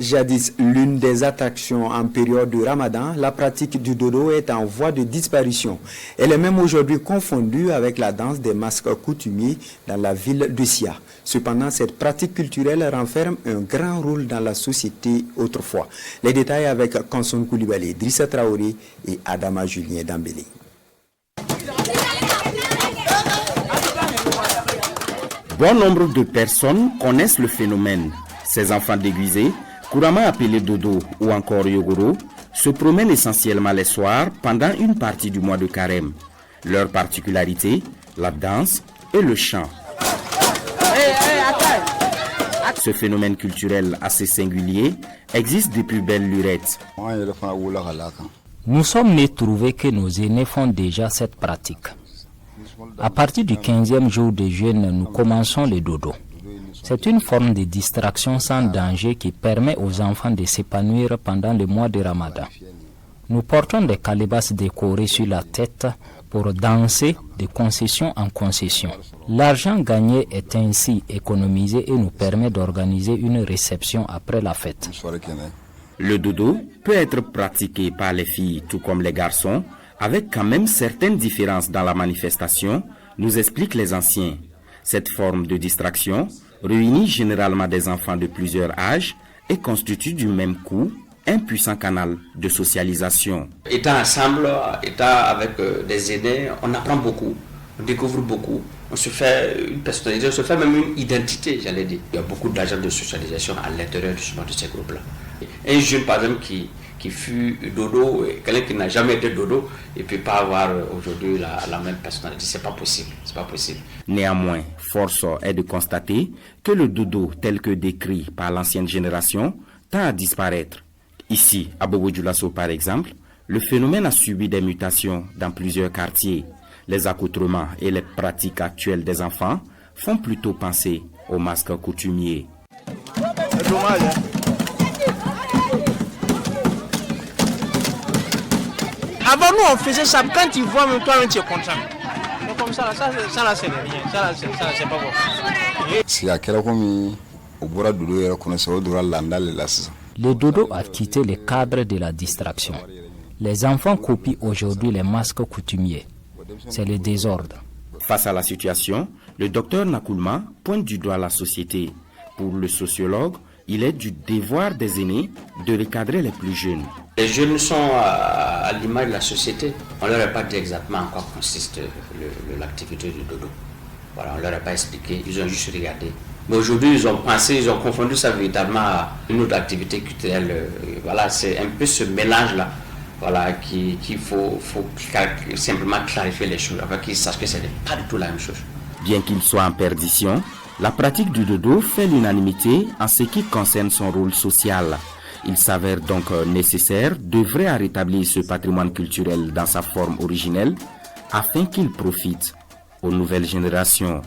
Jadis l'une des attractions en période de Ramadan, la pratique du dodo est en voie de disparition. Elle est même aujourd'hui confondue avec la danse des masques coutumiers dans la ville de Sia. Cependant, cette pratique culturelle renferme un grand rôle dans la société autrefois. Les détails avec Kanson Koulibaly, Drissa Traoré et Adama Julien Dambélé. Bon nombre de personnes connaissent le phénomène. Ces enfants déguisés, couramment appelés dodo ou encore yogoro, se promènent essentiellement les soirs pendant une partie du mois de carême. Leur particularité, la danse et le chant. Ce phénomène culturel assez singulier existe depuis belle lurette. Nous sommes nés trouver que nos aînés font déjà cette pratique. À partir du 15e jour de jeûne, nous commençons le dodo. C'est une forme de distraction sans danger qui permet aux enfants de s'épanouir pendant le mois de Ramadan. Nous portons des calebasses décorées sur la tête pour danser de concession en concession. L'argent gagné est ainsi économisé et nous permet d'organiser une réception après la fête. Le dodo peut être pratiqué par les filles tout comme les garçons, avec quand même certaines différences dans la manifestation, nous expliquent les anciens. Cette forme de distraction réunit généralement des enfants de plusieurs âges et constitue du même coup un puissant canal de socialisation. Étant ensemble, étant avec des aînés, on apprend beaucoup, on découvre beaucoup, on se fait une personnalité, on se fait même une identité, j'allais dire. Il y a beaucoup d'agents de socialisation à l'intérieur justement de ces groupes-là. Un jeune par exemple qui fut dodo, quelqu'un qui n'a jamais été dodo, il ne peut pas avoir aujourd'hui la même personnalité. C'est pas possible. C'est pas possible. Néanmoins, force est de constater que le dodo tel que décrit par l'ancienne génération tend à disparaître. Ici, à Bobo-Dioulasso par exemple, le phénomène a subi des mutations dans plusieurs quartiers. Les accoutrements et les pratiques actuelles des enfants font plutôt penser aux masques coutumiers. C'est dommage, hein? Avant nous on faisait ça, quand tu vois même toi tu es content. Mais comme ça c'est rien, ça c'est pas bon. Le dodo a quitté le cadre de la distraction. Les enfants copient aujourd'hui les masques coutumiers. C'est le désordre. Face à la situation, le docteur Nakoulma pointe du doigt la société. Pour le sociologue, il est du devoir des aînés de recadrer les plus jeunes. Les jeunes sont à l'image de la société. On ne leur a pas dit exactement en quoi consiste l'activité du dodo. Voilà, on ne leur a pas expliqué, ils ont juste regardé. Mais aujourd'hui, ils ont pensé, ils ont confondu ça véritablement à une autre activité culturelle. Voilà, c'est un peu ce mélange-là, voilà, qu'il faut simplement clarifier les choses, afin qu'ils sachent que ce n'est pas du tout la même chose. Bien qu'il soit en perdition, la pratique du dodo fait l'unanimité en ce qui concerne son rôle social. Il s'avère donc nécessaire d'œuvrer à rétablir ce patrimoine culturel dans sa forme originelle afin qu'il profite aux nouvelles générations.